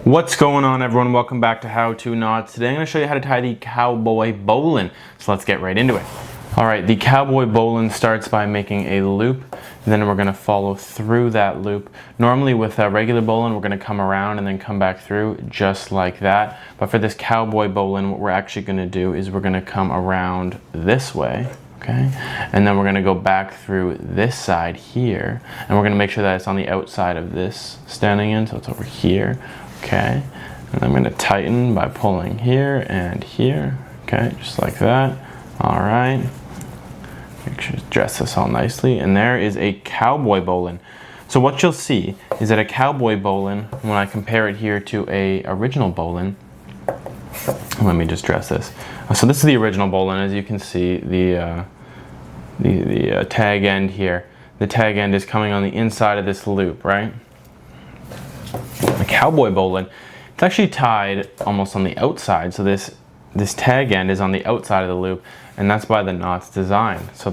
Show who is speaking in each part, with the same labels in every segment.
Speaker 1: What's going on, everyone? Welcome back to How To Knots. Today I'm going to show you how to tie the cowboy bowline. So let's get right into it. Alright, the cowboy bowline starts by making a loop, and then we're going to follow through that loop. Normally with a regular bowline we're going to come around and then come back through just like that. But for this cowboy bowline, what we're actually going to do is we're going to come around this way. Okay, and then we're going to go back through this side here, and we're going to make sure that it's on the outside of this standing in, so it's over here. Okay, and I'm going to tighten by pulling here and here. Okay, just like that. All right, make sure to dress this all nicely, and there is a cowboy bowline. So what you'll see is that a cowboy bowline, when I compare it here to a original bowline, let me just dress this. So this is the original bowline. As you can see, the tag end here. The tag end is coming on the inside of this loop, right? The cowboy bowline, it's actually tied almost on the outside. So this tag end is on the outside of the loop, and that's by the knots design. So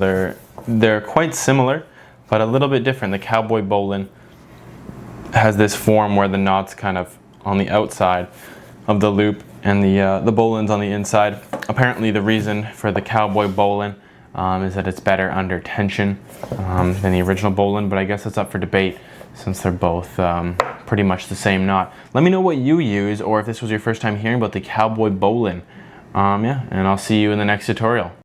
Speaker 1: they're quite similar, but a little bit different. The cowboy bowline has this form where the knot's kind of on the outside of the loop, and the bowline's on the inside. Apparently the reason for the cowboy bowline is that it's better under tension than the original bowline, but I guess it's up for debate since they're both pretty much the same knot. Let me know what you use, or if this was your first time hearing about the cowboy bowline. Yeah, and I'll see you in the next tutorial.